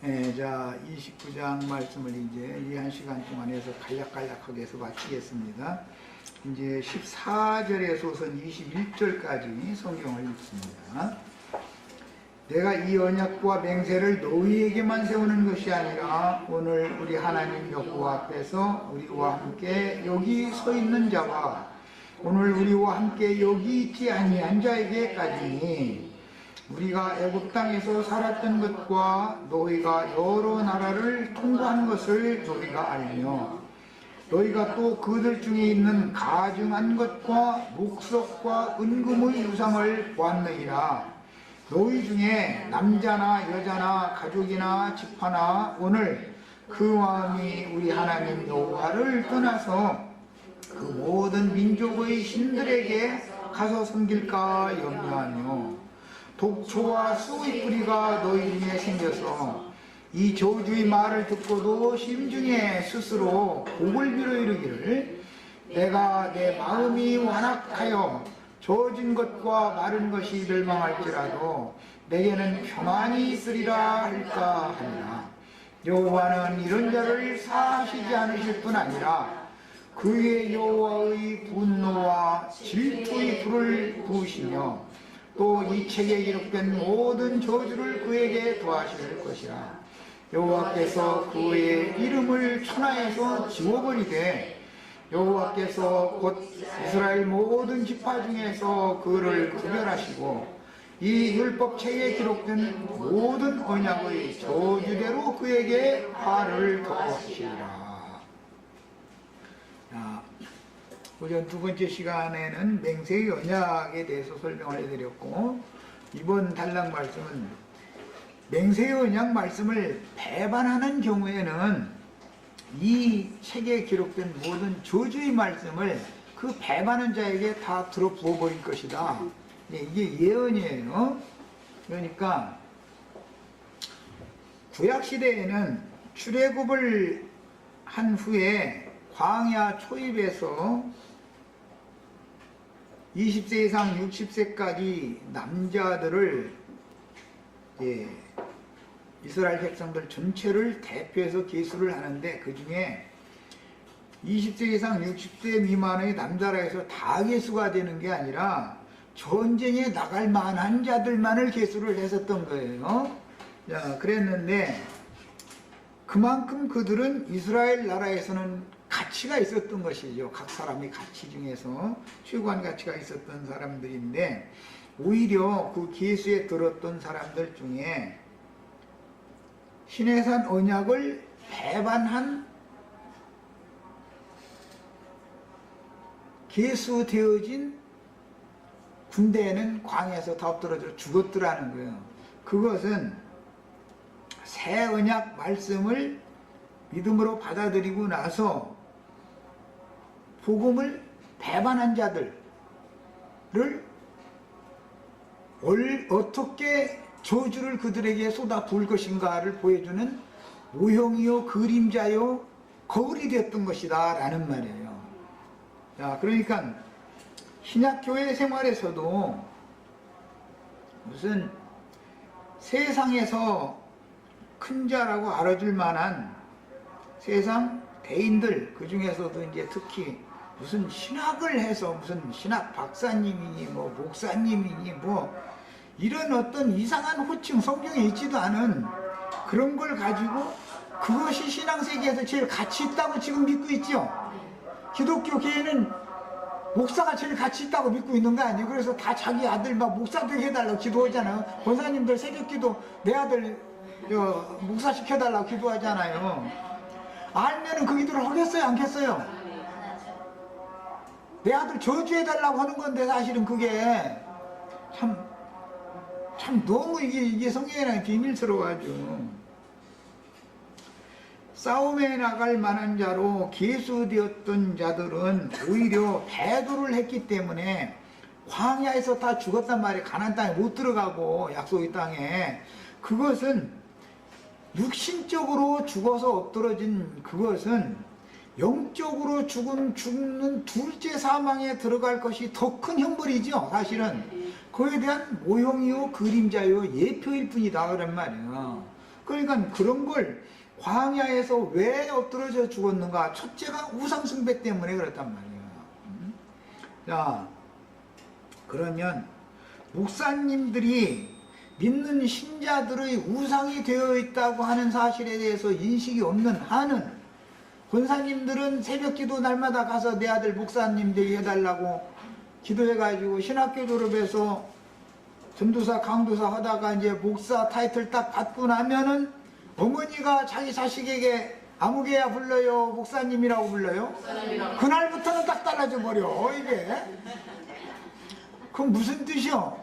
자, 29장 말씀을 이제 이 한 시간 동안에서 간략간략하게 해서 마치겠습니다. 이제 14절에서선 21절까지 성경을 읽습니다. 내가 이 언약과 맹세를 너희에게만 세우는 것이 아니라 오늘 우리 하나님 여호와 앞에서 우리와 함께 여기 서 있는 자와 오늘 우리와 함께 여기 있지 아니한 자에게까지 우리가 애굽 땅에서 살았던 것과 너희가 여러 나라를 통과한 것을 너희가 알며 너희가 또 그들 중에 있는 가증한 것과 목석과 은금의 유상을 보았느니라. 너희 중에 남자나 여자나 가족이나 지파나 오늘 그 마음이 우리 하나님 여호와를 떠나서 그 모든 민족의 신들에게 가서 섬길까 염려하며 독초와 수의 뿌리가 너희 중에 생겨서 이 저주의 말을 듣고도 심중에 스스로 복을 빌어 이르기를 내가 내 마음이 완악하여 저어진 것과 마른 것이 멸망할지라도 내게는 평안이 있으리라 할까 하니라. 여호와는 이런 자를 사하시지 않으실 뿐 아니라 그의 여호와의 분노와 질투의 불을 부으시며 또 이 책에 기록된 모든 저주를 그에게 더하실 것이라. 여호와께서 그의 이름을 천하에서 지워버리되 여호와께서 곧 이스라엘 모든 지파 중에서 그를 구별하시고 이 율법책에 기록된 모든 언약의 저주대로 그에게 화를 더하시리라. 오전 두 번째 시간에는 맹세의 언약에 대해서 설명을 해드렸고 이번 단락 말씀은 맹세의 언약 말씀을 배반하는 경우에는 이 책에 기록된 모든 저주의 말씀을 그 배반한 자에게 다 들어부어 버릴 것이다. 이게 예언이에요. 그러니까 구약시대에는 출애굽을 한 후에 광야 초입에서 20세 이상 60세까지 남자들을 이스라엘 백성들 전체를 대표해서 계수를 하는데 그 중에 20세 이상 60세 미만의 남자라 해서 다 계수가 되는 게 아니라 전쟁에 나갈 만한 자들만을 계수를 했었던 거예요. 자, 그랬는데 그만큼 그들은 이스라엘 나라에서는 가치가 있었던 것이죠. 각 사람의 가치 중에서 최고한 가치가 있었던 사람들인데 오히려 그 계수에 들었던 사람들 중에 시내산 언약을 배반한 계수되어진 군대에는 광야에서 다 엎드러져 죽었더라는 거예요. 그것은 새 언약 말씀을 믿음으로 받아들이고 나서 복음을 배반한 자들을 어떻게 저주를 그들에게 쏟아 부을 것인가를 보여주는 모형이요 그림자요 거울이 되었던 것이다 라는 말이에요. 자, 그러니까 신약교회 생활에서도 무슨 세상에서 큰 자라고 알아줄 만한 세상 대인들, 그 중에서도 이제 특히 무슨 신학을 해서 무슨 신학 박사님이니 뭐 목사님이니 뭐 이런 어떤 이상한 호칭, 성경에 있지도 않은 그런 걸 가지고 그것이 신앙세계에서 제일 가치 있다고 지금 믿고 있죠. 기독교계에는 목사가 제일 가치 있다고 믿고 있는 거 아니에요. 그래서 다 자기 아들 막 목사 되게 해달라고 기도하잖아요. 권사님들 새벽기도 내 아들 목사 시켜달라고 기도하잖아요. 알면은 그 기도를 하겠어요, 안 하겠어요? 내 아들 저주해달라고 하는 건데 사실은 그게 참 너무 이게 성경이랑 비밀스러워가지고 싸움에 나갈 만한 자로 계수되었던 자들은 오히려 배도를 했기 때문에 광야에서 다 죽었단 말이에요. 가나안 땅에 못 들어가고 약속의 땅에. 그것은 육신적으로 죽어서 엎드러진 그것은 영적으로 죽는 둘째 사망에 들어갈 것이 더 큰 형벌이죠. 사실은 그에 대한 모형이요 그림자요 예표일 뿐이다 그런 말이에요. 그러니까 그런 걸 광야에서 왜 엎드러져 죽었는가? 첫째가 우상숭배 때문에 그렇단 말이에요. 자, 그러면 목사님들이 믿는 신자들의 우상이 되어 있다고 하는 사실에 대해서 인식이 없는 한은, 권사님들은 새벽기도 날마다 가서 내 아들 목사님들이 해달라고 기도해가지고 신학교 졸업해서 전도사 강도사 하다가 이제 목사 타이틀 딱 받고 나면은 어머니가 자기 자식에게 아무개야 불러요, 목사님이라고 불러요? 목사님이라고. 그날부터는 딱 달라져 버려 이게. 그럼 무슨 뜻이요?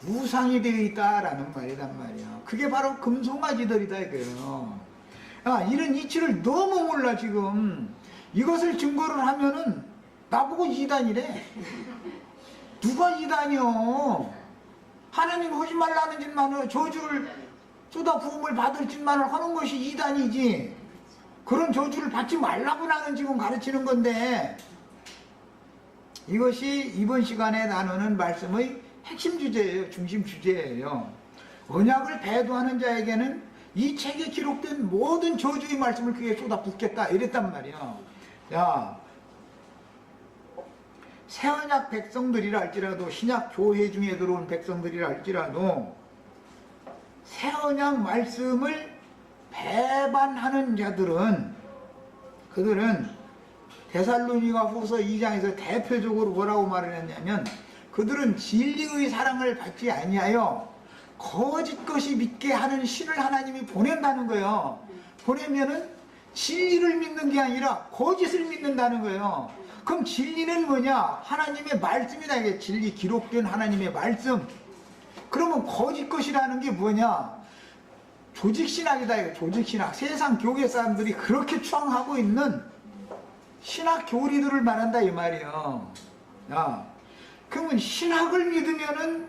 우상이 되어 있다라는 말이란 말이야. 그게 바로 금송아지들이다 이거예요. 야, 이런 이치를 너무 몰라 지금. 이것을 증거를 하면은 나보고 이단이래. 누가 이단이요? 하나님 하지 말라는 짓만을, 저주를 쏟아 부음을 받을 짓만을 하는 것이 이단이지, 그런 저주를 받지 말라고 나는 지금 가르치는 건데, 이것이 이번 시간에 나누는 말씀의 핵심 주제예요. 중심 주제예요. 언약을 배도하는 자에게는 이 책에 기록된 모든 저주의 말씀을 그게 쏟아붓겠다 이랬단 말이야. 야, 새언약 백성들이라 할지라도, 신약 교회 중에 들어온 백성들이라 할지라도 새언약 말씀을 배반하는 자들은, 그들은 데살로니가 후서 2장에서 대표적으로 뭐라고 말을 했냐면, 그들은 진리의 사랑을 받지 아니하여 거짓 것이 믿게 하는 신을 하나님이 보낸다는 거예요. 보내면은 진리를 믿는 게 아니라 거짓을 믿는다는 거예요. 그럼 진리는 뭐냐? 하나님의 말씀이다. 이게 진리, 기록된 하나님의 말씀. 그러면 거짓 것이라는 게 뭐냐? 조직신학이다. 이거 조직신학. 세상 교계 사람들이 그렇게 추앙하고 있는 신학 교리들을 말한다 이 말이에요. 야, 그러면 신학을 믿으면은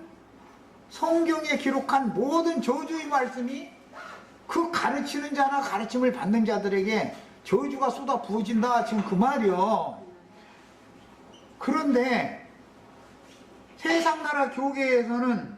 성경에 기록한 모든 저주의 말씀이 그 가르치는 자나 가르침을 받는 자들에게 저주가 쏟아 부어진다, 지금 그 말이요. 그런데 세상 나라 교계에서는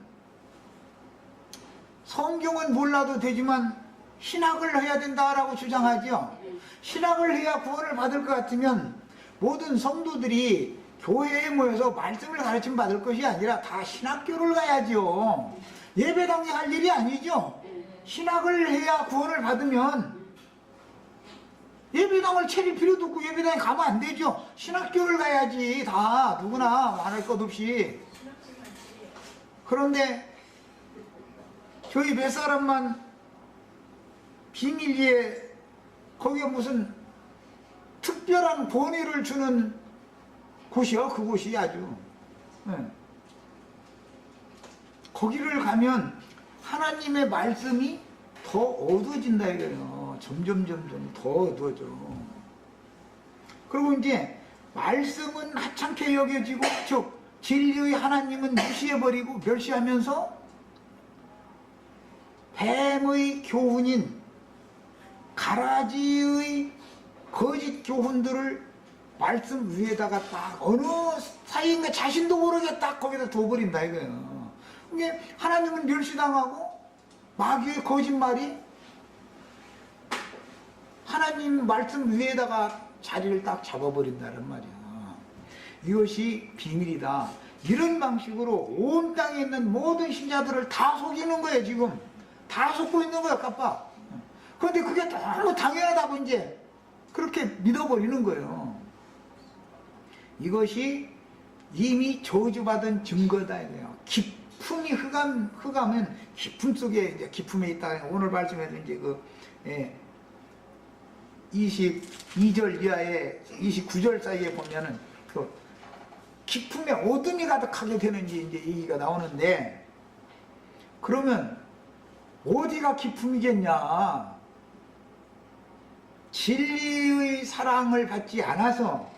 성경은 몰라도 되지만 신학을 해야 된다라고 주장하죠. 신학을 해야 구원을 받을 것 같으면 모든 성도들이 교회에 모여서 말씀을 가르침 받을 것이 아니라 다 신학교를 가야죠. 예배당에 할 일이 아니죠. 신학을 해야 구원을 받으면 예배당을 차릴 필요도 없고 예배당에 가면 안 되죠. 신학교를 가야지. 다 누구나 말할 것 없이. 그런데 저희 몇 사람만 비밀리에 거기에 무슨 특별한 권위를 주는 곳이요. 그곳이 아주. 네. 거기를 가면 하나님의 말씀이 더 어두워진다 이거예요. 점점 더 어두워져. 그리고 이제 말씀은 하찮게 여겨지고, 즉 진리의 하나님은 무시해버리고 멸시하면서 뱀의 교훈인 가라지의 거짓 교훈들을 말씀 위에다가 딱 어느 사이인가 자신도 모르게 딱 거기다 둬버린다 이거예요. 이게 하나님은 멸시당하고 마귀의 거짓말이 하나님 말씀 위에다가 자리를 딱 잡아버린다는 말이야. 이것이 비밀이다. 이런 방식으로 온 땅에 있는 모든 신자들을 다 속이는 거예요. 지금 다 속고 있는 거야, 깜빡. 그런데 그게 너무 당연하다고 이제 그렇게 믿어버리는 거예요. 이것이 이미 저주받은 증거다 이거예요. 기품이 흑암은 기품 속에 이제 기품에 있다. 오늘 말씀에서 이제 그 22절 이하에 29절 사이에 보면은 그 기품에 어둠이 가득하게 되는지 이제 얘기가 나오는데, 그러면 어디가 기품이겠냐? 진리의 사랑을 받지 않아서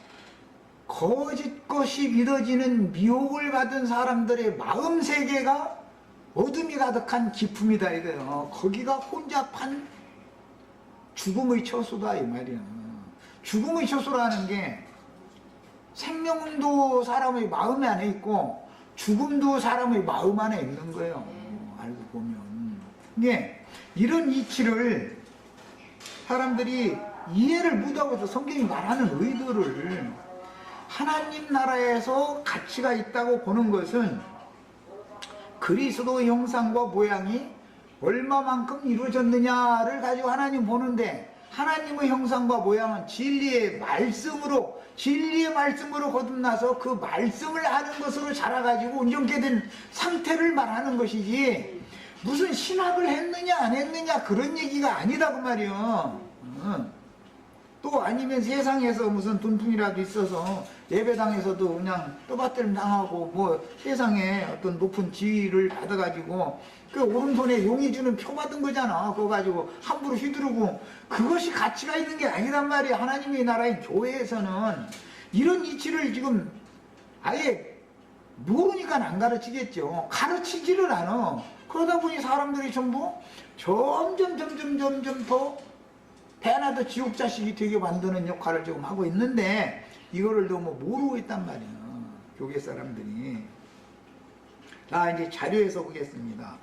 거짓 것이 믿어지는 미혹을 받은 사람들의 마음 세계가 어둠이 가득한 기품이다 이거예요. 거기가 혼잡한 죽음의 처소다 이 말이야. 죽음의 처소라는 게 생명도 사람의 마음 안에 있고 죽음도 사람의 마음 안에 있는 거예요. 알고 보면. 이게 이런 이치를 사람들이 이해를 못하고서 성경이 말하는 의도를, 하나님 나라에서 가치가 있다고 보는 것은 그리스도 형상과 모양이 얼마만큼 이루어졌느냐를 가지고 하나님 보는데, 하나님의 형상과 모양은 진리의 말씀으로 거듭나서 그 말씀을 아는 것으로 자라가지고 온전케 된 상태를 말하는 것이지, 무슨 신학을 했느냐 안 했느냐 그런 얘기가 아니다 그 말이요. 또 아니면 세상에서 무슨 돈풍이라도 있어서 예배당에서도 그냥 떠받들림 당하고 뭐 세상에 어떤 높은 지위를 받아가지고 그 오른손에 용이 주는 표 받은 거잖아. 그거 가지고 함부로 휘두르고, 그것이 가치가 있는 게 아니란 말이야. 하나님의 나라인 교회에서는 이런 이치를 지금 아예 모르니까 안 가르치겠죠. 가르치지를 않아. 그러다 보니 사람들이 전부 점점 더 배나 더 지옥 자식이 되게 만드는 역할을 지금 하고 있는데, 이거를 너무 모르고 있단 말이야, 교계 사람들이. 자, 이제 자료에서 보겠습니다.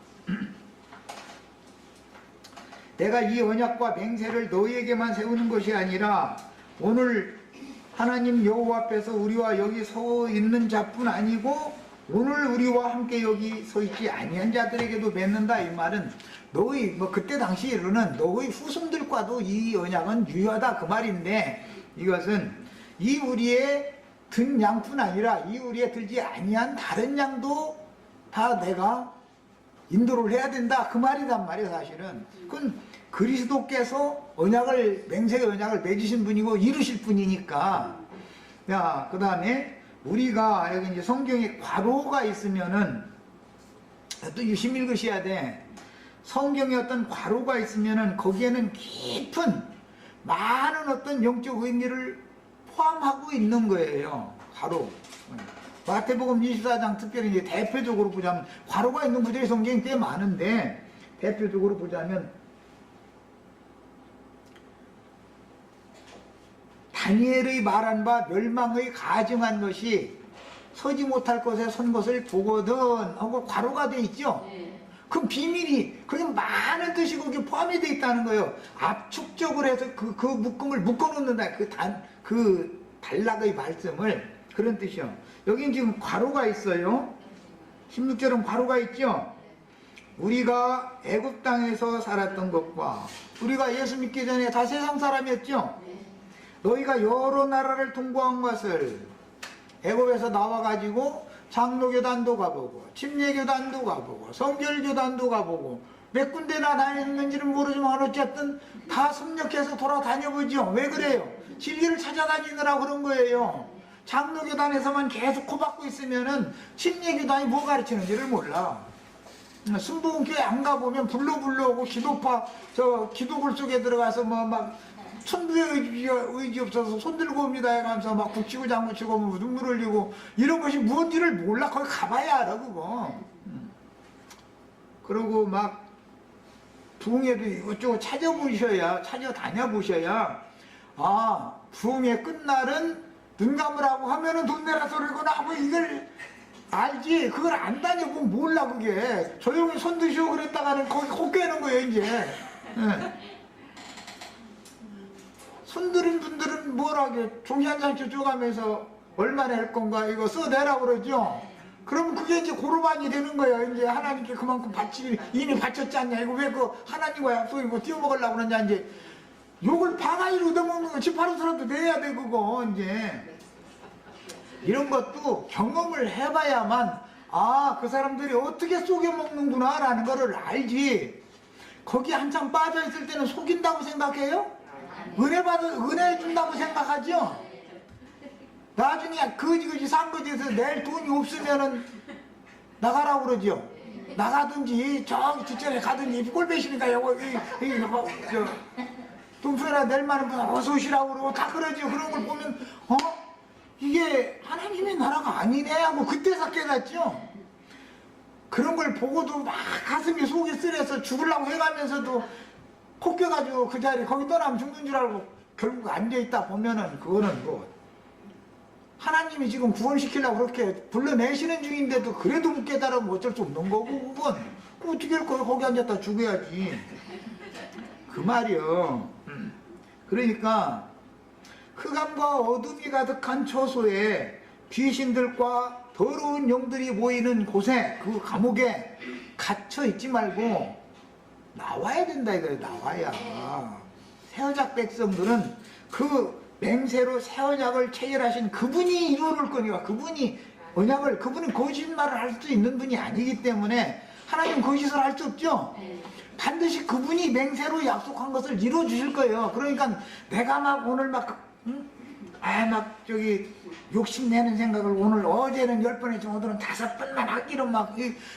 내가 이 언약과 맹세를 너희에게만 세우는 것이 아니라 오늘 하나님 여호와 앞에서 우리와 여기 서 있는 자뿐 아니고 오늘 우리와 함께 여기 서 있지 아니한 자들에게도 맺는다. 이 말은 너희 뭐 그때 당시로는 너희 후손들과도 이 언약은 유효하다 그 말인데, 이것은 이 우리의 든 양뿐 아니라 이 우리에 들지 아니한 다른 양도 다 내가 인도를 해야 된다 그 말이란 말이에요. 사실은 그건 그리스도께서 언약을, 맹세의 언약을 맺으신 분이고 이루실 분이니까. 야, 그 다음에 우리가 여기 이제 성경에 괄호가 있으면은 또 유심 읽으셔야 돼. 성경에 어떤 괄호가 있으면은 거기에는 깊은 많은 어떤 영적 의미를 포함하고 있는 거예요. 괄호. 마태복음 24장 특별히 이제 대표적으로 보자면 괄호가 있는 구절이 성경이 꽤 많은데, 대표적으로 보자면 다니엘의 말한 바 멸망의 가증한 것이 서지 못할 것에 선 것을 보거든 하고 괄호가 돼 있죠. 그 비밀이, 그게 많은 뜻이 거기에 포함이 돼 있다는 거예요. 압축적으로 해서 그 묶음을 묶어놓는다. 그 단락의 말씀을. 그런 뜻이요. 여긴 지금 괄호가 있어요. 16절은 괄호가 있죠. 우리가 애굽 땅에서 살았던 것과 우리가 예수 믿기 전에 다 세상 사람이었죠. 너희가 여러 나라를 통과한 것을, 애굽에서 나와가지고 장로교단도 가보고 침례교단도 가보고 성결교단도 가보고 몇 군데나 다녔는지는 모르지만 어쨌든 다 섭렵해서 돌아다녀보죠. 왜 그래요? 진리를 찾아다니느라 그런 거예요. 장로교단에서만 계속 코박고 있으면은 침례교단이 뭐 가르치는지를 몰라. 순복음교회 안 가보면 불러오고 기도파 저 기도굴 속에 들어가서 뭐 막 천부의 의지 없어서 손들고 옵니다 해가면서 막 북치고 장구치고 뭐 눈물 흘리고 이런 것이 무엇인지를 몰라. 거기 가봐야 알아 그거. 그러고 막 부흥회도 이것저것 찾아다녀보셔야 아, 부흥회 끝날은 눈 감으라고 하면은 돈 내라 소리구나 하고 이걸 알지. 그걸 안 다녀보면 몰라. 그게 조용히 손 드시오 그랬다가는 거기 코 깨는 거예요 이제. 손 들은 분들은 뭐라게 종이 한 장씩 쪼가면서 얼마나 할 건가 이거 써내라 그러죠. 그러면 그게 이제 고르반이 되는 거예요. 이제 하나님께 그만큼 이미 바쳤지 않냐. 이거 왜 그 하나님과 약속이고 띄워먹으려고 그러냐. 이제 욕을 바가지로 얻어먹는 거 집하루서라도 내야 돼 그거. 이제 이런 것도 경험을 해봐야만 아, 그 사람들이 어떻게 속여먹는구나 라는 거를 알지. 거기 한참 빠져있을 때는 속인다고 생각해요? 은혜 준다고 생각하죠? 나중에 거지 산거지에서 낼 돈이 없으면은 나가라고 그러죠. 나가든지 저기 뒷전에 가든지 꼴배시니까 돈표나 낼 만한 분 어서 오시라고 그러고 다 그러죠. 그런 걸 보면 이게 하나님의 나라가 아니네 하고 그때서 깨닫죠. 그런 걸 보고도 막 가슴이 속이 쓰려서 죽으려고 해가면서도 코 껴가지고 그 자리 거기 떠나면 죽는 줄 알고 결국 앉아있다 보면은 그거는 뭐 하나님이 지금 구원시키려고 그렇게 불러내시는 중인데도 그래도 못 깨달으면 어쩔 수 없는 거고, 그건 어떻게 할 거야? 거기 앉았다 죽어야지. 그 말이요. 그러니까 흑암과 어둠이 가득한 처소에 귀신들과 더러운 영들이 모이는 곳에, 그 감옥에 갇혀 있지 말고 나와야 된다 이거예요. 나와야. 새언약 백성들은 그 맹세로 새언약을 체결하신 그분이 이루어놓을 거니까, 그분이 언약을, 그분은 거짓말을 할 수 있는 분이 아니기 때문에 하나님 거짓을 할 수 없죠. 반드시 그분이 맹세로 약속한 것을 이루어 주실 거예요. 그러니까 내가 막 오늘 막 욕심내는 생각을 오늘, 어제는 10번 했지만 오늘은 5번만 하기로 막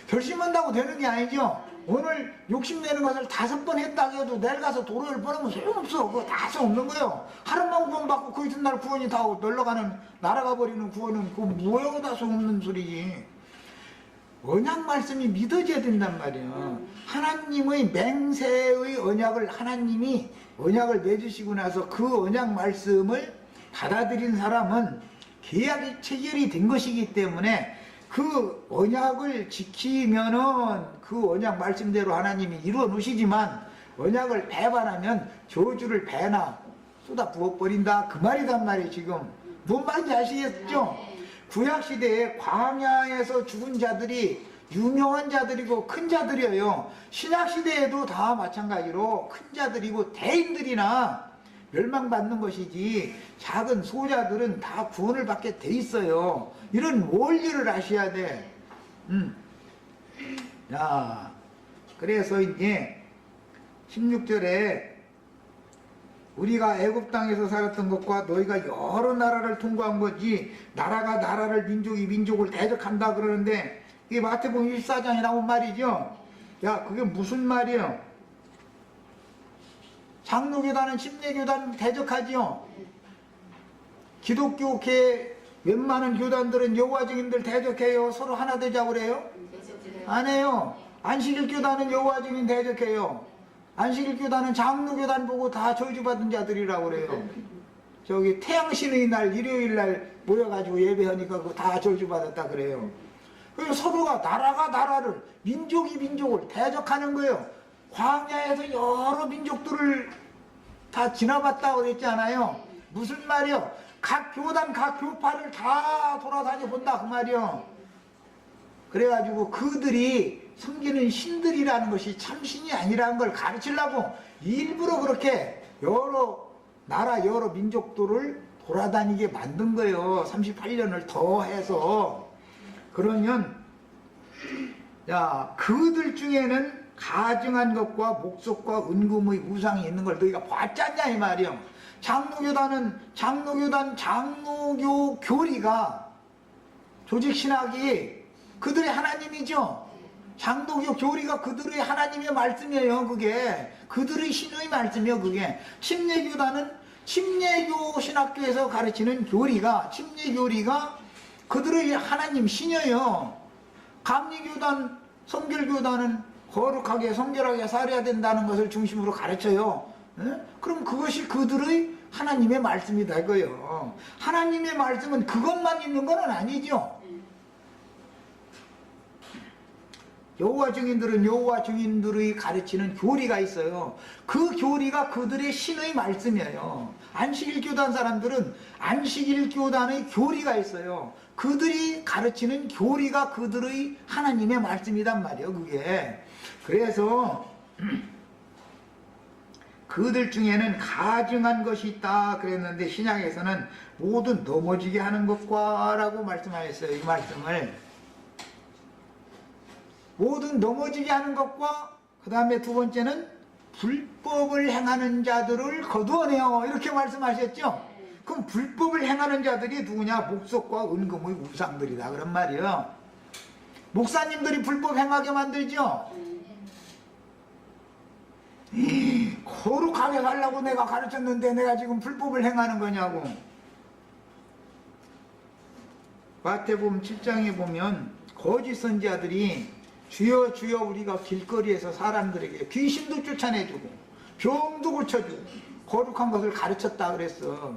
결심한다고 되는 게 아니죠. 오늘 욕심내는 것을 5번 했다 해도 내일 가서 도로를 뻔하면 소용없어. 그거 다 소용없는 거예요. 하루만 구원받고 그 이튿날 구원이 다 널러가는, 날아가 버리는 구원은 그거 뭐예요? 다 소용없는 소리지. 언약 말씀이 믿어져야 된단 말이에요. 하나님의 맹세의 언약을, 하나님이 언약을 맺으시고 나서 그 언약 말씀을 받아들인 사람은 계약이 체결이 된 것이기 때문에 그 언약을 지키면은 그 언약 말씀대로 하나님이 이루어 놓으시지만, 언약을 배반하면 저주를 배나 쏟아 부어버린다, 그 말이단 말이에요. 지금 뭔 말인지 아시겠죠? 구약시대에 광야에서 죽은 자들이 유명한 자들이고 큰 자들이에요. 신약시대에도 다 마찬가지로 큰 자들이고 대인들이나 멸망받는 것이지, 작은 소자들은 다 구원을 받게 돼 있어요. 이런 원리를 아셔야 돼. 자, 그래서 이제 16절에 우리가 애굽 땅에서 살았던 것과 너희가 여러 나라를 통과한 거지, 나라가 나라를, 민족이 민족을 대적한다 그러는데, 이게 마태복음 14장에 나온 말이죠. 야, 그게 무슨 말이에요? 장로교단은 침례교단 대적하지요. 기독교계 웬만한 교단들은 여호와 증인들 대적해요. 서로 하나 되자고 그래요? 안 해요. 안식일교단은 여호와 증인 대적해요. 안식일교단은 장로교단 보고 다 저주받은 자들이라고 그래요. 저기 태양신의 날, 일요일날 모여가지고 예배하니까 그거 다 저주받았다 그래요. 그래서 서로가, 나라가 나라를, 민족이 민족을 대적하는 거예요. 광야에서 여러 민족들을 다 지나봤다고 그랬잖아요. 무슨 말이요? 각 교단, 각 교파를 다 돌아다녀 본다 그 말이요. 그래가지고 그들이 섬기는 신들이라는 것이 참신이 아니라는 걸 가르치려고 일부러 그렇게 여러 나라, 여러 민족들을 돌아다니게 만든 거예요. 38년을 더 해서. 그러면, 야, 그들 중에는 가증한 것과 목석과 은금의 우상이 있는 걸 너희가 봤잖냐 이 말이요. 장로교단은 장로교 교리가, 조직신학이 그들의 하나님이죠. 장로교 교리가 그들의 하나님의 말씀이에요. 그게 그들의 신의 말씀이에요. 그게 침례교단은 침례교 신학교에서 가르치는 교리가, 침례교리가 그들의 하나님 신이에요. 감리교단, 성결교단은 거룩하게 성결하게 살아야 된다는 것을 중심으로 가르쳐요. 그럼 그것이 그들의 하나님의 말씀이다 이거예요. 하나님의 말씀은 그것만 있는 건 아니죠. 여호와 증인들은 여호와 증인들의 가르치는 교리가 있어요. 그 교리가 그들의 신의 말씀이에요. 안식일 교단 사람들은 안식일 교단의 교리가 있어요. 그들이 가르치는 교리가 그들의 하나님의 말씀이란 말이에요. 그게. 그래서 그들 중에는 가증한 것이 있다 그랬는데, 신약에서는 모든 넘어지게 하는 것과 라고 말씀하셨어요. 이 말씀을 모든 넘어지게 하는 것과, 그 다음에 두 번째는 불법을 행하는 자들을 거두어내요, 이렇게 말씀하셨죠. 그럼 불법을 행하는 자들이 누구냐? 목석과 은금의 우상들이다 그런 말이에요. 목사님들이 불법 행하게 만들죠. 거룩하게 살라고 내가 가르쳤는데 내가 지금 불법을 행하는 거냐고. 마태복음 7장에 보면 거짓 선지자들이 주여 주여 우리가 길거리에서 사람들에게 귀신도 쫓아내주고 병도 고쳐주고 거룩한 것을 가르쳤다 그랬어.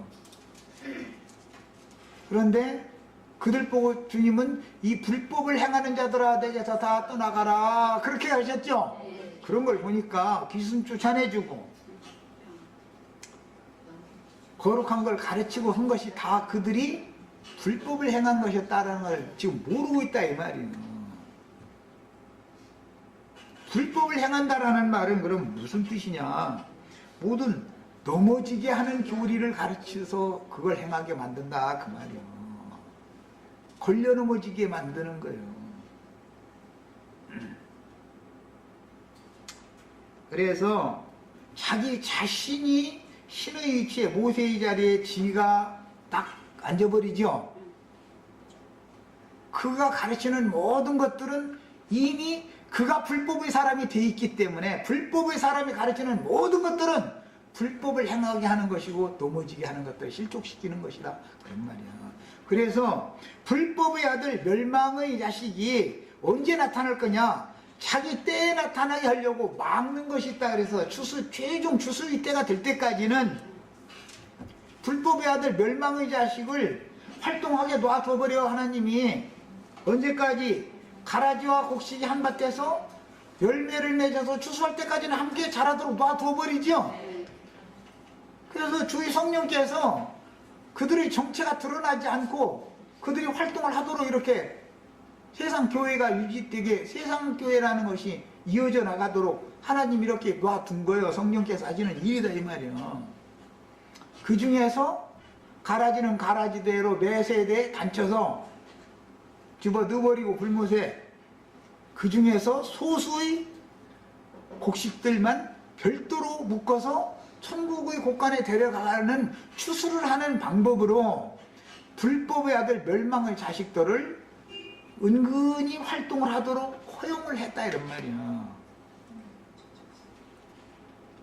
그런데 그들 보고 주님은 이 불법을 행하는 자들아 내게서 다 떠나가라 그렇게 하셨죠. 그런 걸 보니까 귀신 쫓아내주고 거룩한 걸 가르치고 한 것이 다 그들이 불법을 행한 것이었다는 걸 지금 모르고 있다 이 말이에요. 불법을 행한다라는 말은 그럼 무슨 뜻이냐? 모든 넘어지게 하는 교리를 가르쳐서 그걸 행하게 만든다 그 말이에요. 걸려 넘어지게 만드는 거예요. 그래서 자기 자신이 신의 위치에 모세의 자리에 지가 딱 앉아버리죠. 그가 가르치는 모든 것들은 이미 그가 불법의 사람이 돼 있기 때문에 불법의 사람이 가르치는 모든 것들은 불법을 행하게 하는 것이고 넘어지게 하는 것들을 실족시키는 것이다 그런 말이야. 그래서 불법의 아들 멸망의 자식이 언제 나타날 거냐? 자기 때에 나타나게 하려고 막는 것이 있다. 그래서 최종 추수의 때가 될 때까지는 불법의 아들 멸망의 자식을 활동하게 놔둬버려. 하나님이 언제까지? 가라지와 곡식이 한밭에서 열매를 맺어서 추수할 때까지는 함께 자라도록 놔둬버리죠. 그래서 주의 성령께서 그들의 정체가 드러나지 않고 그들이 활동을 하도록 이렇게 세상 교회가 유지되게 세상 교회라는 것이 이어져 나가도록 하나님 이렇게 놔둔 거예요. 성령께서 하시는 일이다 이 말이에요. 그 중에서 가라지는 가라지대로 매 세대에 단쳐서 집어 넣어버리고 불못에 그 중에서 소수의 곡식들만 별도로 묶어서 천국의 곳간에 데려가는 추수를 하는 방법으로 불법의 아들 멸망의 자식들을 은근히 활동을 하도록 허용을 했다 이런 말이야.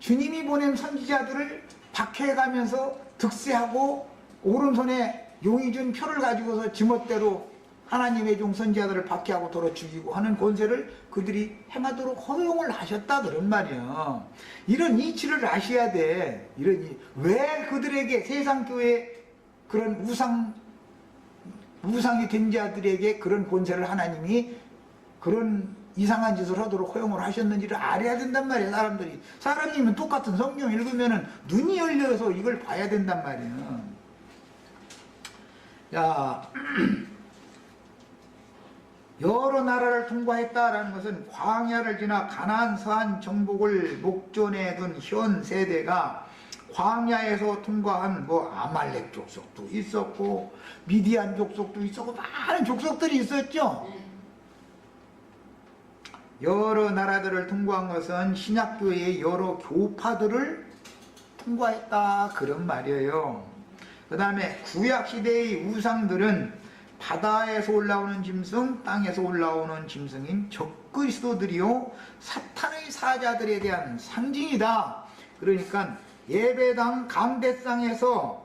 주님이 보낸 선지자들을 박해가면서 득세하고 오른손에 용이 준 표를 가지고서 지멋대로 하나님의 종 선지자들을 박해하고 돌아 죽이고 하는 권세를 그들이 행하도록 허용을 하셨다 그런 말이야. 이런 이치를 아셔야 돼. 왜 그들에게 세상교회 그런 우상이 된 자들에게 그런 권세를 하나님이 그런 이상한 짓을 하도록 허용을 하셨는지를 알아야 된단 말이야. 사람이면 똑같은 성경 읽으면은 눈이 열려서 이걸 봐야 된단 말이야. 자, 여러 나라를 통과했다라는 것은 광야를 지나 가나안 서안 정복을 목전에 둔 현 세대가 광야에서 통과한 아말렉 족속도 있었고 미디안 족속도 있었고 많은 족속들이 있었죠. 여러 나라들을 통과한 것은 신약교회의 여러 교파들을 통과했다 그런 말이에요. 그 다음에 구약시대의 우상들은 바다에서 올라오는 짐승, 땅에서 올라오는 짐승인 적그리스도들이요 사탄의 사자들에 대한 상징이다. 그러니까 예배당 강대상에서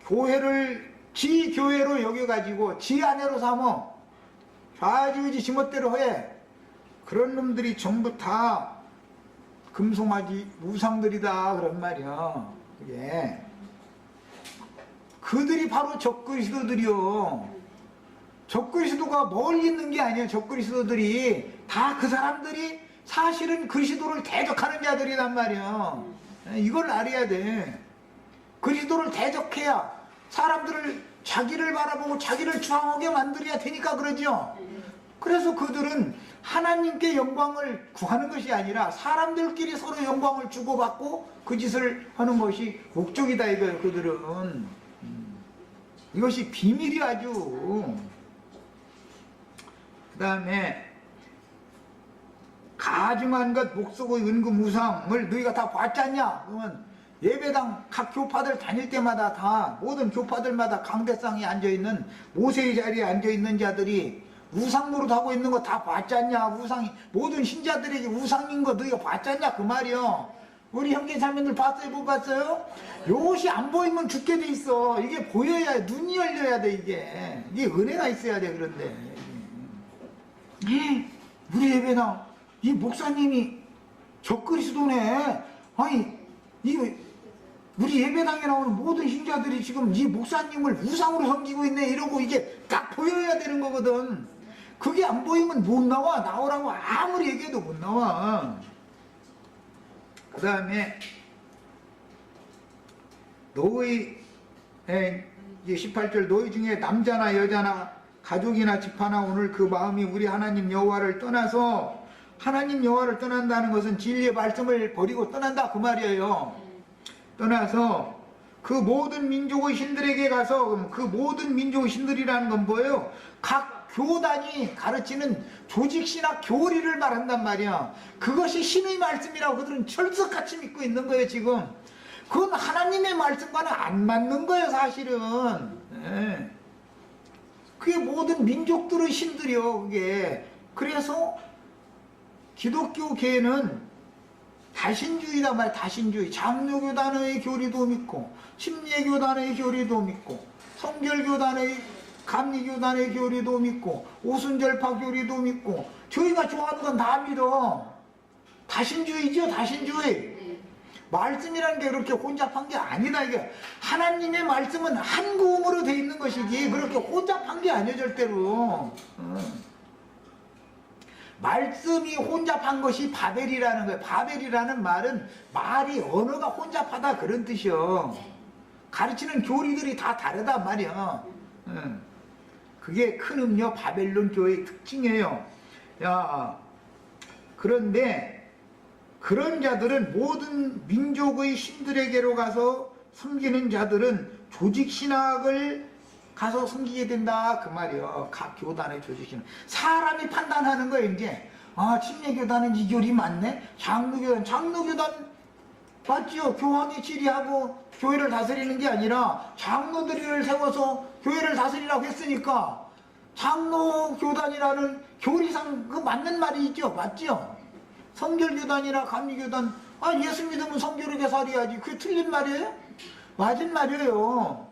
교회를 지 교회로 여겨가지고 지 아내로 삼어 좌지우지 지멋대로 해. 그런 놈들이 전부 다 금송아지 우상들이다 그런 말이야. 그게 그들이 바로 적그리스도들이요. 적그리스도가 멀리 있는 게 아니에요. 적그리스도들이 다 그 사람들이 사실은 그리스도를 대적하는 자들이란 말이야. 이걸 알아야 돼. 그리스도를 대적해야 사람들을 자기를 바라보고 자기를 추앙하게 만들어야 되니까 그러죠. 그래서 그들은 하나님께 영광을 구하는 것이 아니라 사람들끼리 서로 영광을 주고받고 그 짓을 하는 것이 목적이다 이거예요. 그들은 이것이 비밀이 아주. 그 다음에 가증한 것 목석의 은금 우상을 너희가 다 봤지 않냐? 그러면 예배당 각 교파들 다닐 때마다 다 모든 교파들마다 강대상에 앉아있는 모세의 자리에 앉아있는 자들이 우상 노릇하고 있는 거 다 봤지 않냐? 우상이 모든 신자들에게 우상인 거 너희가 봤지 않냐? 그 말이요. 우리 형제 자매들 봤어요? 못 봤어요? 요것이 안 보이면 죽게 돼 있어. 이게 보여야 눈이 열려야 돼. 이게 은혜가 있어야 돼. 그런데 우리 예배당 이 목사님이 적그리스도네. 아니 이거 우리 예배당에 나오는 모든 신자들이 지금 이 목사님을 우상으로 섬기고 있네 이러고 이게 딱 보여야 되는 거거든. 그게 안 보이면 못 나와. 나오라고 아무리 얘기해도 못 나와. 그 다음에 너희 18절 너희 중에 남자나 여자나 가족이나 집하나 오늘 그 마음이 우리 하나님 여호와를 떠나서 하나님 여호와를 떠난다는 것은 진리의 말씀을 버리고 떠난다 그 말이에요. 떠나서 그 모든 민족의 신들에게 가서 그 모든 민족의 신들이라는 건 뭐예요? 각 교단이 가르치는 조직신학 교리를 말한단 말이야. 그것이 신의 말씀이라고 그들은 철석같이 믿고 있는 거예요 지금. 그건 하나님의 말씀과는 안 맞는 거예요 사실은. 네. 그게 모든 민족들의 신들이요 그게. 그래서 기독교계는 다신주의다 말 다신주의. 장로교단의 교리도 믿고 침례교단의 교리도 믿고 성결교단의 감리교단의 교리도 믿고 오순절파 교리도 믿고 저희가 좋아하는 건 다 믿어. 다신주의죠 다신주의. 말씀이라는 게 그렇게 혼잡한 게 아니다. 이게 하나님의 말씀은 한 구음으로 돼 있는 것이지 그렇게 혼잡한 게 아니에요 절대로. 말씀이 혼잡한 것이 바벨이라는 거예요. 바벨이라는 말은 말이 언어가 혼잡하다 그런 뜻이요. 가르치는 교리들이 다 다르단 말이야. 그게 큰 음료 바벨론 교회의 특징이에요. 야, 그런데 그런 자들은 모든 민족의 신들에게로 가서 섬기는 자들은 조직신학을 가서 섬기게 된다 그 말이요. 각 교단의 조직신학. 사람이 판단하는 거예요 이제. 아 침례교단은 이 교리 맞네. 장로교단 맞지요. 교황이 지리하고 교회를 다스리는 게 아니라 장로들을 세워서 교회를 다스리라고 했으니까 장로교단이라는 교리상 그 맞는 말이 있죠. 맞죠? 성결교단이나 감리교단 예수 믿으면 성결하게 살아야지. 그게 틀린 말이에요? 맞은 말이에요.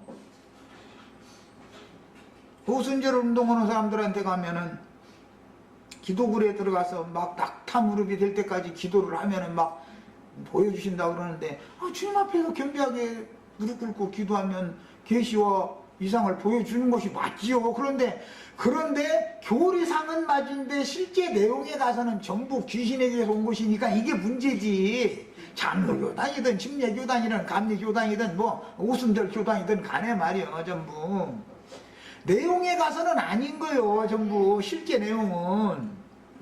오순절 운동하는 사람들한테 가면은 기도굴에 들어가서 막 낙타 무릎이 될 때까지 기도를 하면은 막 보여주신다고 그러는데 주님 앞에서 겸비하게 무릎 꿇고 기도하면 계시와 이상을 보여주는 것이 맞지요. 그런데 교리상은 맞은데 실제 내용에 가서는 전부 귀신에게서 온 것이니까 이게 문제지. 장로교단이든 침례교단이든 감리교단이든 뭐 오순절 교단이든 간에 말이요 전부. 내용에 가서는 아닌 거예요 전부. 실제 내용은.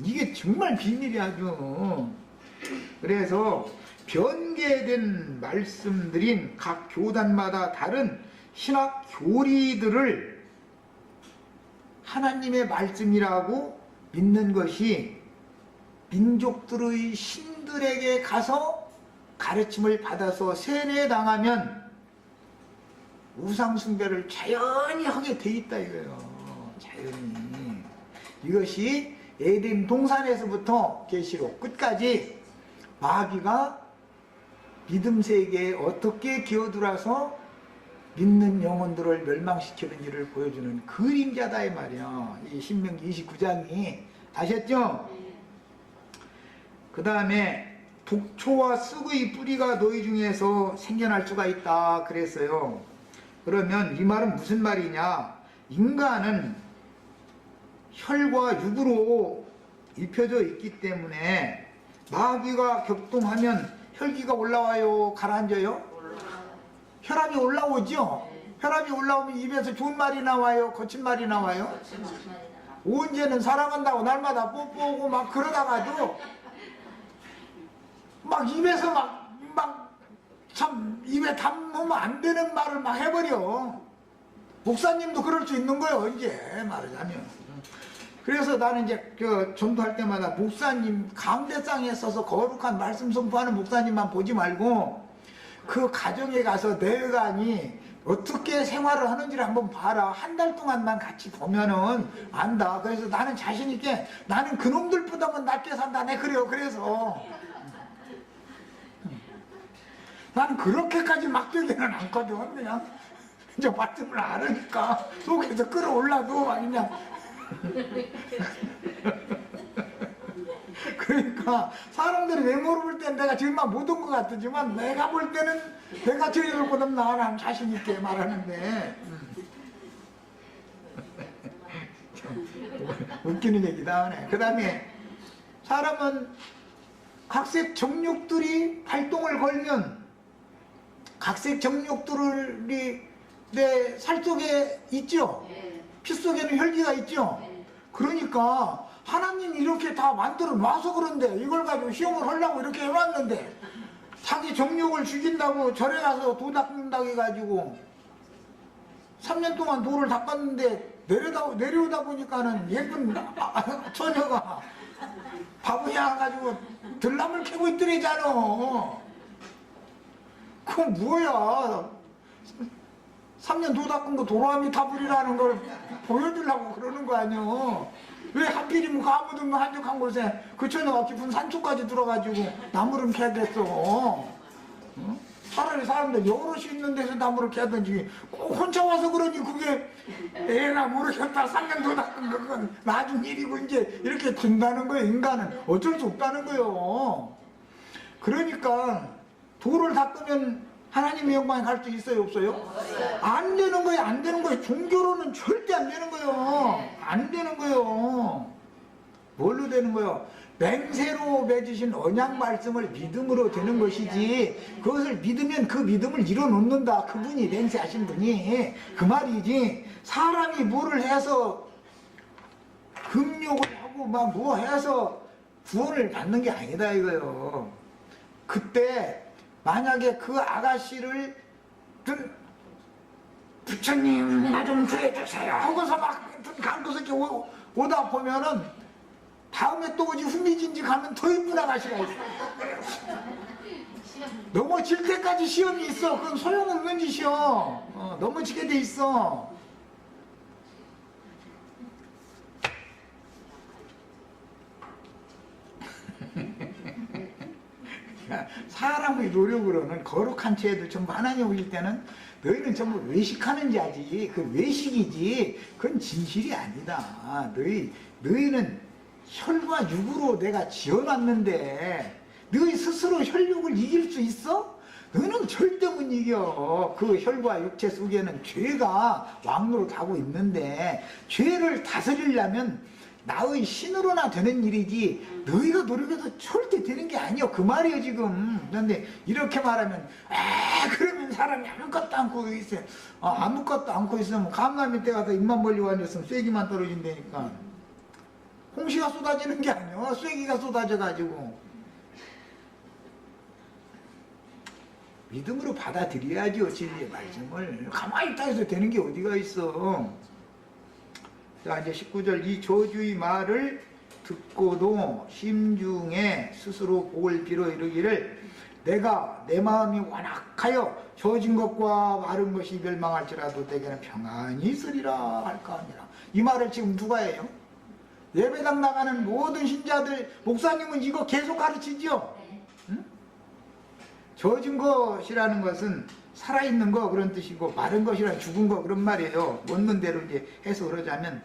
이게 정말 비밀이 아주. 그래서 변개된 말씀들인 각 교단마다 다른 신학 교리들을 하나님의 말씀이라고 믿는 것이 민족들의 신들에게 가서 가르침을 받아서 세뇌당하면 우상숭배를 자연히 하게 돼 있다 이거예요. 자연히. 이것이 에덴 동산에서부터 계시록 끝까지 마귀가 믿음 세계에 어떻게 기어들어서 믿는 영혼들을 멸망시키는지를 보여주는 그림자다 이 말이야. 이 신명기 29장이. 아셨죠? 그 다음에 독초와 쑥의 뿌리가 너희 중에서 생겨날 수가 있다 그랬어요. 그러면 이 말은 무슨 말이냐? 인간은 혈과 육으로 입혀져 있기 때문에 마귀가 격동하면 혈기가 올라와요? 가라앉아요? 혈압이 올라오죠? 혈압이 올라오면 입에서 좋은 말이 나와요? 거친 말이 나와요? 언제는 사랑한다고 날마다 뽀뽀하고 막 그러다가도 막 입에서 참 입에 담으면 안 되는 말을 막 해버려. 목사님도 그럴 수 있는 거예요 이제 말하자면. 그래서 나는 이제 전도할 때마다 목사님 강대상에 서서 거룩한 말씀 선포하는 목사님만 보지 말고 그 가정에 가서 내간이 어떻게 생활을 하는지를 한번 봐라. 한 달 동안만 같이 보면은 안다. 그래서 나는 자신 있게 나는 그놈들보다는 낫게 산다. 내 그래요. 그래서 난 그렇게까지 막대기는 않거든. 그냥 이제 말씀을 알으니까 속에서 끌어올라도 그냥 그러니까 사람들이 외모로 볼 때는 내가 정말 못 온 것 같지만 내가 볼 때는 내가 저희를 보다 나는 자신 있게 말하는데 웃기는 얘기다 하네. 그 다음에 사람은 각색 정욕들이 활동을 걸면 각색 정욕들이 내 살 속에 있죠. 피 속에는 혈기가 있죠. 그러니까 하나님이 이렇게 다 만들어 놔서 그런데 이걸 가지고 시험을 하려고 이렇게 해놨는데 자기 정욕을 죽인다고 절에 가서 도 닦는다고 해가지고 3년 동안 도를 닦았는데 내려오다 보니까는 예쁜 처녀가 바보야 가지고 들나물 캐고 있더래잖아. 그건 뭐야. 3년 도 닦은 거 도라미 타불이라는 걸 보여주려고 그러는 거 아니야. 왜 하필이면 그 아무도 한적한 곳에 그 처녀가 깊은 산속까지 들어가지고 나무를 캐겠어. 어? 차라리 사람들 여럿이 있는 데서 나무를 캐든지 꼭 혼자 와서 그러니 그게 애가 모르겠다 3년 도 닦은 그건 나중 일이고 이제 이렇게 된다는 거예요. 인간은 어쩔 수 없다는 거예요. 그러니까 도를 닦으면 하나님의 영광에 갈 수 있어요, 없어요? 안 되는 거예요, 안 되는 거예요. 종교로는 절대 안 되는 거예요. 안 되는 거예요. 뭘로 되는 거예요? 맹세로 맺으신 언약 말씀을 믿음으로 되는 것이지, 그것을 믿으면 그 믿음을 이뤄놓는다. 그분이 맹세하신 분이 그 말이지. 사람이 뭐를 해서 금욕을 하고 막 뭐 해서 구원을 받는 게 아니다 이거예요. 그때 만약에 그 아가씨를 좀 부처님 나 좀 구해주세요 하고서 막 강도새끼 오다 보면은 다음에 또 오지 후미진지 가면 더 이쁜 아가씨가 있어. 넘어질 때까지 시험이 있어. 그건 소용없는 짓이야. 넘어지게 돼 있어. 사람의 노력으로는 거룩한 죄들 전부 하나님 오실 때는 너희는 전부 외식하는 자지. 그 외식이지 그건 진실이 아니다. 너희는 혈과 육으로 내가 지어놨는데 너희 스스로 혈육을 이길 수 있어? 너는 절대 못 이겨. 그 혈과 육체 속에는 죄가 왕노릇하고 있는데 죄를 다스리려면 나의 신으로나 되는 일이지 너희가 노력해서 절대 되는 게 아니야. 그 말이에요 지금. 그런데 이렇게 말하면 그러면 사람이 아무것도 않고 있어요. 아무것도 않고 있으면 감람 밑에 가서 입만 벌리고 앉았으면 쐐기만 떨어진다니까. 홍시가 쏟아지는 게 아니야. 쐐기가 쏟아져가지고. 믿음으로 받아들여야죠 진리의 말씀을. 가만히 있다 해서 되는 게 어디가 있어. 자 이제 19절 이 저주의 말을 듣고도 심중에 스스로 복을 빌어 이르기를 내가 내 마음이 완악하여 저진 것과 마른 것이 멸망할지라도 내게는 평안이 있으리라 할까 하니라. 이 말을 지금 누가 해요? 예배당 나가는 모든 신자들. 목사님은 이거 계속 가르치죠. 응? 저진 것이라는 것은 살아있는 거 그런 뜻이고 마른 것이란 죽은 거 그런 말이에요. 원문 대로 이제 해석을 하자면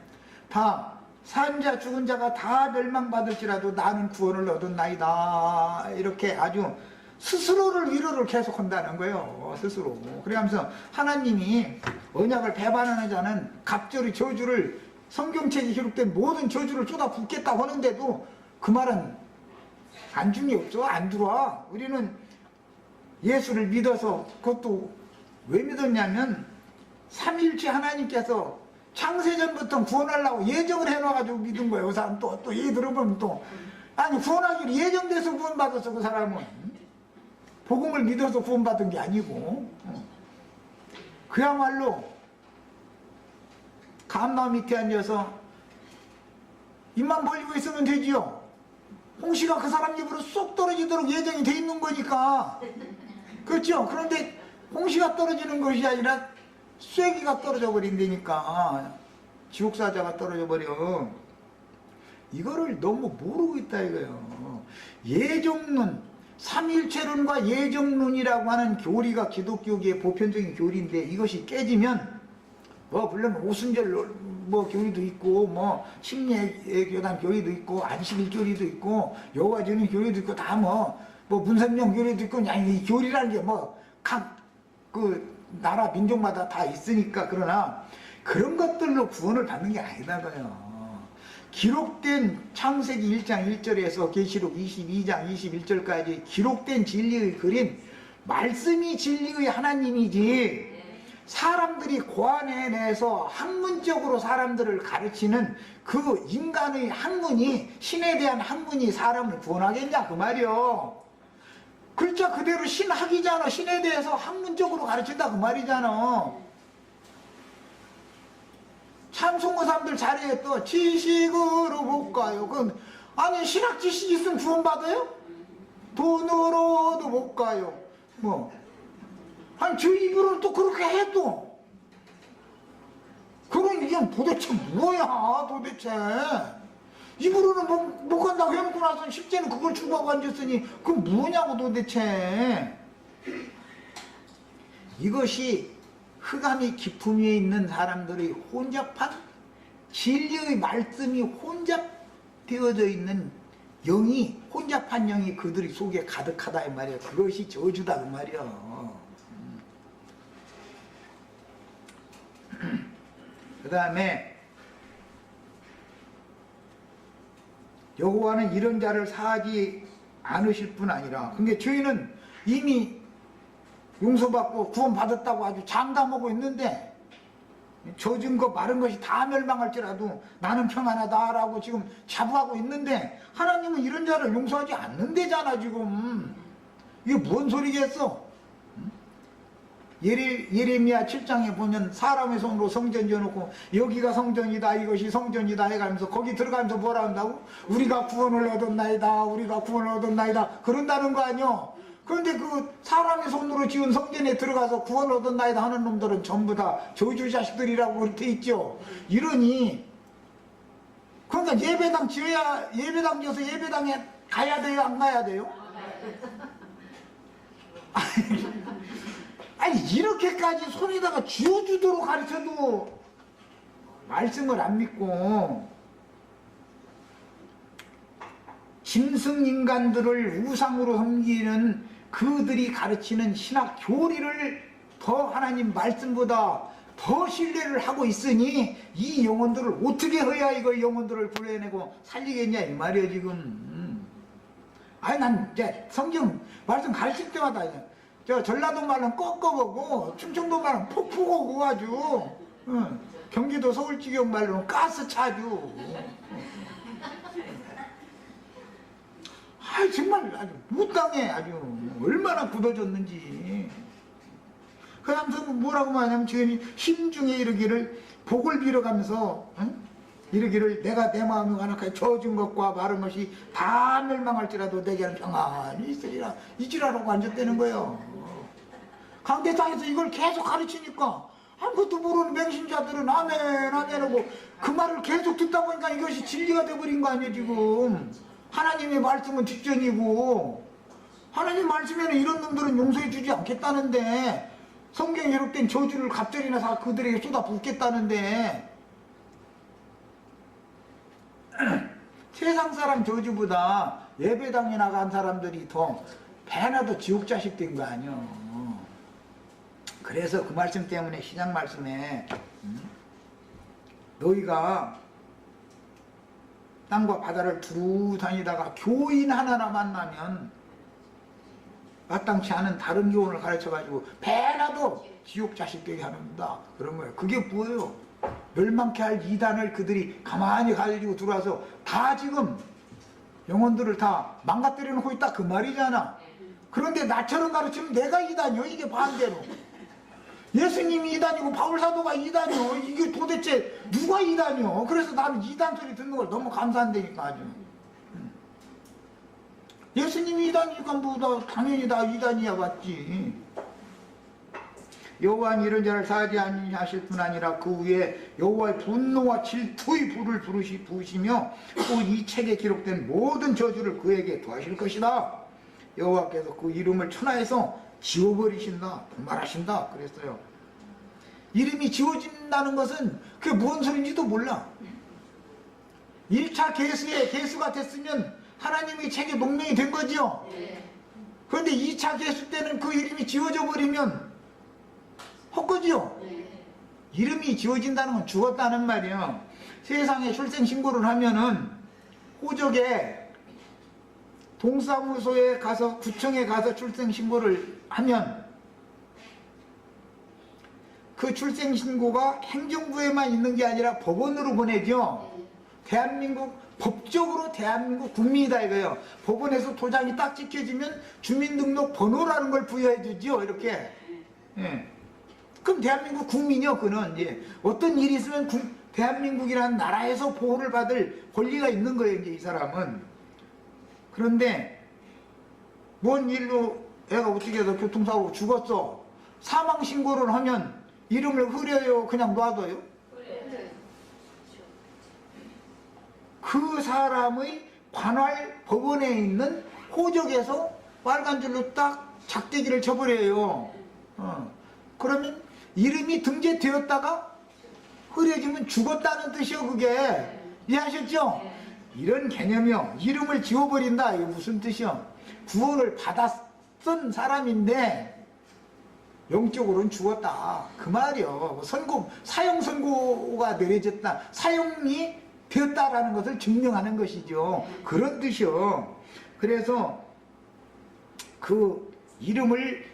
다 산 자 죽은 자가 다 멸망받을지라도 나는 구원을 얻었나이다. 이렇게 아주 스스로를 위로를 계속한다는 거예요. 스스로. 그러면서 하나님이 언약을 배반하는 자는 갑절의 저주를 성경책에 기록된 모든 저주를 쏟아붓겠다고 하는데도 그 말은 안중이 없어. 안 들어와. 우리는 예수를 믿어서 그것도 왜 믿었냐면 삼위일체 하나님께서 창세전부터 구원하려고 예정을 해놔가지고 믿은 거예요. 그 사람 또 얘기 들어보면 또 아니 구원하기로 예정돼서 구원받았어. 그 사람은 복음을 믿어서 구원받은 게 아니고 그야말로 감나무 밑에 앉아서 입만 벌리고 있으면 되지요. 홍시가 그 사람 입으로 쏙 떨어지도록 예정이 돼 있는 거니까. 그렇죠? 그런데 홍시가 떨어지는 것이 아니라 쐐기가 떨어져 버린다니까. 지옥사자가 떨어져 버려. 이거를 너무 모르고 있다 이거예요. 예정론, 삼일체론과 예정론이라고 하는 교리가 기독교계의 보편적인 교리인데 이것이 깨지면 뭐 물론 오순절 뭐 교리도 있고 뭐 심리의 교단 교리도 있고 안식일 교리도 있고 여호와 주님 교리도 있고 다 뭐 문선명 교리도 있고 그냥 이 교리라는 게 뭐 각 그 나라 민족마다 다 있으니까. 그러나 그런 것들로 구원을 받는 게 아니다고요. 기록된 창세기 1장 1절에서 계시록 22장 21절까지 기록된 진리의 글인 말씀이 진리의 하나님이지, 사람들이 고안해내서 학문적으로 사람들을 가르치는 그 인간의 학문이, 신에 대한 학문이 사람을 구원하겠냐 그 말이요. 글자 그대로 신학이잖아. 신에 대해서 학문적으로 가르친다 그 말이잖아. 찬송가 사람들 자리에 또 지식으로 못 가요. 그럼 아니 신학 지식 있으면 구원받아요? 돈으로도 못 가요. 뭐 아니 저 입으로는 또 그렇게 해도 그건 이게 도대체 뭐야 도대체. 입으로는 못 간다고 해놓고 나서 실제는 그걸 추구하고 앉았으니 그건 뭐냐고 도대체. 이것이 흑암이 깊음 위에 있는 사람들의 혼잡한 진리의 말씀이 혼잡되어져 있는 영이, 혼잡한 영이 그들의 속에 가득하다 이 말이에요. 그것이 저주다 그 말이에요. 그 다음에 여호와는 이런 자를 사하지 않으실 뿐 아니라, 근데 저희는 이미 용서받고 구원받았다고 아주 장담하고 있는데 젖은 것 마른 것이 다 멸망할지라도 나는 평안하다라고 지금 자부하고 있는데 하나님은 이런 자를 용서하지 않는다잖아 지금. 이게 뭔 소리겠어? 예레미야 7장에 보면 사람의 손으로 성전 지어놓고 여기가 성전이다 이것이 성전이다 해가면서 거기 들어가면서 뭐라 한다고? 우리가 구원을 얻었나이다 우리가 구원을 얻었나이다 그런다는 거 아니요. 그런데 그 사람의 손으로 지은 성전에 들어가서 구원을 얻었나이다 하는 놈들은 전부 다 저주 자식들이라고 그렇게 있죠. 이러니 그러니까 예배당 지어야, 예배당 지어서 예배당에 가야 돼요 안 가야 돼요? 아니 이렇게까지 손에다가 쥐어주도록 가르쳐도 말씀을 안 믿고 짐승인간들을 우상으로 섬기는 그들이 가르치는 신학 교리를 더 하나님 말씀보다 더 신뢰를 하고 있으니 이 영혼들을 어떻게 해야 이걸 영혼들을 구해내고 살리겠냐 이 말이에요 지금. 아니 난 이제 성경 말씀 가르칠 때마다 저 전라도 말은 꺾어보고 충청도 말은 폭포고 아주 경기도 서울지경 말로는 가스차주. 아 정말 아주 못당해. 아주 얼마나 굳어졌는지. 그 다음 뭐라고 말하냐면 주인이 힘중에 이르기를 복을 빌어가면서 이르기를 내가 내 마음이 완악하게 젖은 것과 마른 것이 다 멸망할지라도 내게는 평안이 있으리라 이지라라고 앉았다는 거예요. 강대상에서 이걸 계속 가르치니까 아무것도 모르는 맹신자들은 아멘 아멘 하고 그 말을 계속 듣다 보니까 이것이 진리가 돼버린 거 아니에요 지금. 하나님의 말씀은 뒷전이고 하나님 말씀에는 이런 놈들은 용서해 주지 않겠다는데 성경에 기록된 저주를 갑절이나 다 그들에게 쏟아붓겠다는데 세상 사람 저주보다 예배당에 나간 사람들이 더 배나 더 지옥 자식 된 거 아니요. 그래서 그 말씀 때문에 시작 말씀에 너희가 땅과 바다를 두루 다니다가 교인 하나나 만나면 마땅치 않은 다른 교훈을 가르쳐가지고 배나도 지옥 자식 되게 하는다 그런 거예요. 그게 뭐예요? 멸망케 할 이단을 그들이 가만히 가지고 들어와서 다 지금 영혼들을 다 망가뜨려 놓고 있다 그 말이잖아. 그런데 나처럼 가르치면 내가 이단이요. 이게 반대로 예수님이 이단이고 바울사도가 이단이요. 이게 도대체 누가 이단이요? 그래서 나는 이단 소리 듣는 걸 너무 감사한다니까 아주. 예수님이 이단이니까 뭐 당연히 다 이단이야 맞지. 여호와는 이런 자를 사하지 아니하실 뿐 아니라 그 위에 여호와의 분노와 질투의 불을 부으시며 또 이 책에 기록된 모든 저주를 그에게 더하실 것이다. 여호와께서 그 이름을 천하에서 지워버리신다 분말하신다 그랬어요. 이름이 지워진다는 것은 그게 무슨 소리인지도 몰라. 1차 개수가 됐으면 하나님의 책에 농명이 된 거죠. 그런데 2차 개수 때는 그 이름이 지워져 버리면 헛거지요. 이름이 지워진다는 건 죽었다는 말이에요. 세상에 출생신고를 하면은 호적에 동사무소에 가서 구청에 가서 출생신고를 하면 그 출생신고가 행정부에만 있는 게 아니라 법원으로 보내죠. 대한민국 법적으로 대한민국 국민이다 이거예요. 법원에서 도장이 딱 찍혀지면 주민등록 번호라는 걸 부여해 주죠. 이렇게. 예. 그럼 대한민국 국민이요. 그는 예. 어떤 일이 있으면 대한민국이라는 나라에서 보호를 받을 권리가 있는 거예요. 이제 이 사람은. 그런데 뭔 일로 애가 어떻게 해서 교통사고 죽었어. 사망신고를 하면 이름을 흐려요? 그냥 놔둬요? 그 사람의 관할 법원에 있는 호적에서 빨간 줄로 딱 작대기를 쳐버려요. 그러면 이름이 등재되었다가 흐려지면 죽었다는 뜻이요. 그게 이해하셨죠? 이런 개념이요. 이름을 지워버린다. 이게 무슨 뜻이요? 구원을 받았던 사람인데 영적으로는 죽었다. 그 말이요. 사형 선고가 내려졌다. 사형이 되었다라는 것을 증명하는 것이죠. 그런 뜻이요. 그래서 그 이름을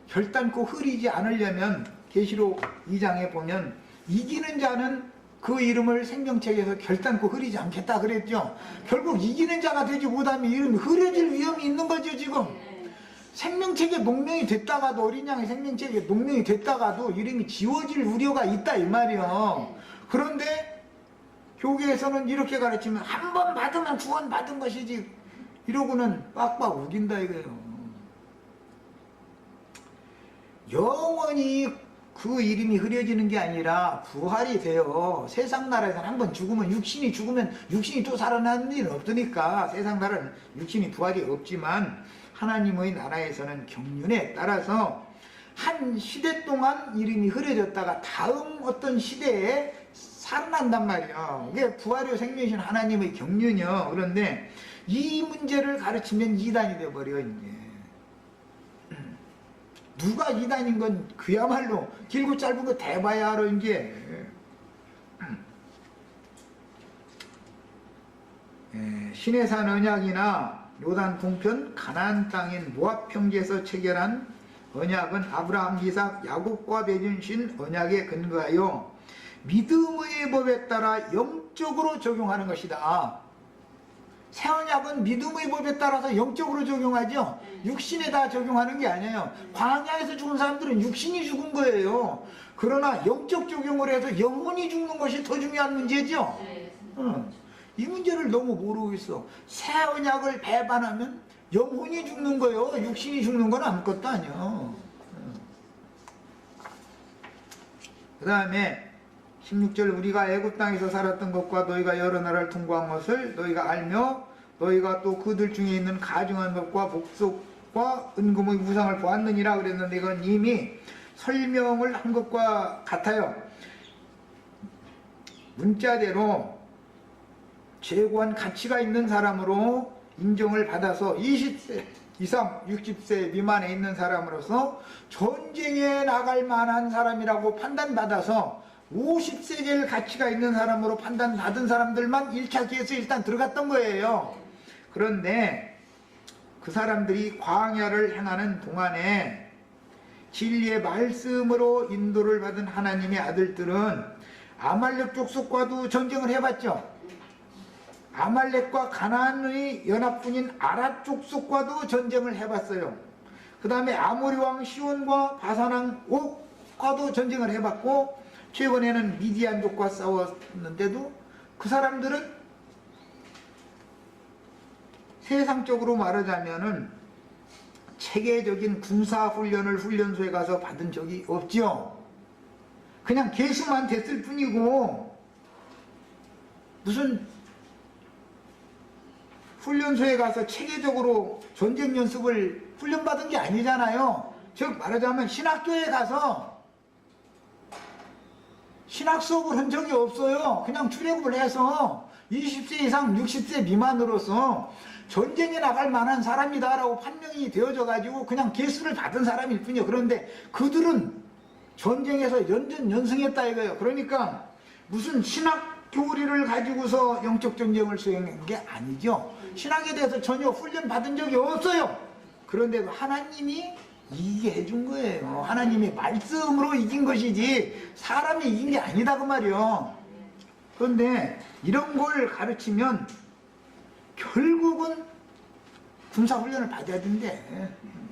결단코 흐리지 않으려면 계시록 2장에 보면 이기는 자는 그 이름을 생명책에서 결단코 흐리지 않겠다 그랬죠. 결국 이기는 자가 되지 못하면 이름이 흐려질 위험이 있는 거죠. 지금 생명책에 농명이 됐다가도 어린 양의 생명책에 농명이 됐다가도 이름이 지워질 우려가 있다 이 말이요. 그런데 교계에서는 이렇게 가르치면 한 번 받으면 구원 받은 것이지 이러고는 빡빡 우긴다 이거예요. 영원히 그 이름이 흐려지는 게 아니라 부활이 돼요. 세상 나라에서는 한 번 죽으면 육신이 또 살아나는 일은 없으니까 세상 나라는 육신이 부활이 없지만 하나님의 나라에서는 경륜에 따라서 한 시대 동안 이름이 흐려졌다가 다음 어떤 시대에 살아난단 말이야. 이게 부활의 생명이신 하나님의 경륜이요. 그런데 이 문제를 가르치면 이단이 되어버려 이제. 누가 이단인 건 그야말로 길고 짧은 거 대봐야 알아 이제. 시내산 언약이나 요단 동편 가나안 땅인 모압 평지에서 체결한 언약은 아브라함, 이삭, 야곱과 맺으신 언약에 근거하여 믿음의 법에 따라 영적으로 적용하는 것이다. 새 언약은 믿음의 법에 따라서 영적으로 적용하죠. 육신에 다 적용하는 게 아니에요. 광야에서 죽은 사람들은 육신이 죽은 거예요. 그러나 영적 적용을 해서 영혼이 죽는 것이 더 중요한 문제죠. 이 문제를 너무 모르고 있어. 새 언약을 배반하면 영혼이 죽는 거예요. 육신이 죽는 건 아무것도 아니야. 그 다음에 16절 우리가 애굽 땅에서 살았던 것과 너희가 여러 나라를 통과한 것을 너희가 알며 너희가 또 그들 중에 있는 가증한 것과 복속과 은금의 우상을 보았느니라 그랬는데 이건 이미 설명을 한 것과 같아요. 문자대로 최고한 가치가 있는 사람으로 인정을 받아서 20세 이상 60세 미만에 있는 사람으로서 전쟁에 나갈 만한 사람이라고 판단받아서 50세겔 가치가 있는 사람으로 판단받은 사람들만 1차 기회에서 일단 들어갔던 거예요. 그런데 그 사람들이 광야를 행하는 동안에 진리의 말씀으로 인도를 받은 하나님의 아들들은 아말렉 족속과도 전쟁을 해봤죠. 아말렉과 가나안의 연합군인 아랏 족속과도 전쟁을 해봤어요. 그 다음에 아모리 왕 시온과 바산 왕 옥과도 전쟁을 해봤고 최근에는 미디안족과 싸웠는데도 그 사람들은 세상적으로 말하자면은 체계적인 군사훈련을 훈련소에 가서 받은 적이 없죠. 그냥 계수만 됐을 뿐이고 무슨 훈련소에 가서 체계적으로 전쟁 연습을 훈련받은 게 아니잖아요. 즉 말하자면 신학교에 가서 신학 수업을 한 적이 없어요. 그냥 출애굽을 해서 20세 이상 60세 미만으로서 전쟁에 나갈 만한 사람이다라고 판명이 되어져 가지고 그냥 계수를 받은 사람일 뿐이에요. 그런데 그들은 전쟁에서 연전연승했다 이거예요. 그러니까 무슨 신학 교리를 가지고서 영적 전쟁을 수행한 게 아니죠. 신학에 대해서 전혀 훈련 받은 적이 없어요. 그런데도 하나님이 이기게 해준 거예요. 하나님이 말씀으로 이긴 것이지 사람이 이긴 게 아니다 그 말이요. 그런데 이런 걸 가르치면 결국은 군사훈련을 받아야 된대.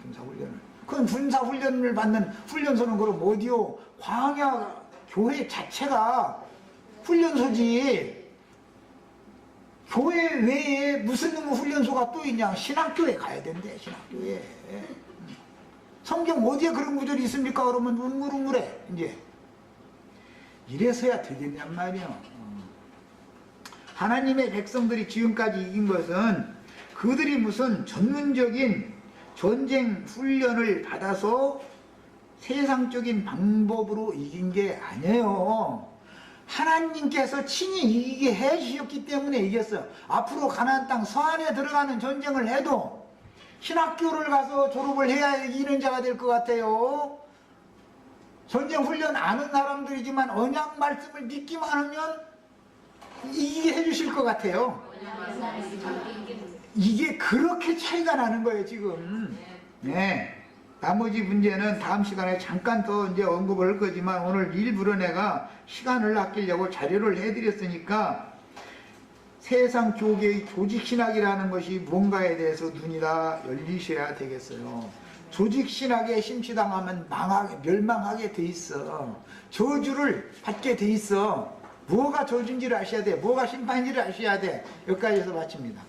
군사훈련을. 그건 군사훈련을 받는 훈련소는 그럼 어디요? 광야 교회 자체가 훈련소지. 교회 외에 무슨 훈련소가 또 있냐? 신학교에 가야 된대. 신학교에. 성경 어디에 그런 구절이 있습니까? 그러면 우물우물해. 이제 이래서야 되겠냔 말이야. 하나님의 백성들이 지금까지 이긴 것은 그들이 무슨 전문적인 전쟁 훈련을 받아서 세상적인 방법으로 이긴 게 아니에요. 하나님께서 친히 이기게 해주셨기 때문에 이겼어요. 앞으로 가나안 땅 서안에 들어가는 전쟁을 해도 신학교를 가서 졸업을 해야 이기는 자가 될 것 같아요. 전쟁 훈련 아는 사람들이지만 언약 말씀을 믿기만 하면 이기게 해주실 것 같아요. 이게 그렇게 차이가 나는 거예요 지금. 네. 나머지 문제는 다음 시간에 잠깐 더 이제 언급을 할 거지만 오늘 일부러 내가 시간을 아끼려고 자료를 해드렸으니까 세상 교계의 조직신학이라는 것이 뭔가에 대해서 눈이 다 열리셔야 되겠어요. 조직신학에 심취당하면 멸망하게 돼 있어. 저주를 받게 돼 있어. 뭐가 저주인지를 아셔야 돼. 뭐가 심판인지를 아셔야 돼. 여기까지 해서 마칩니다.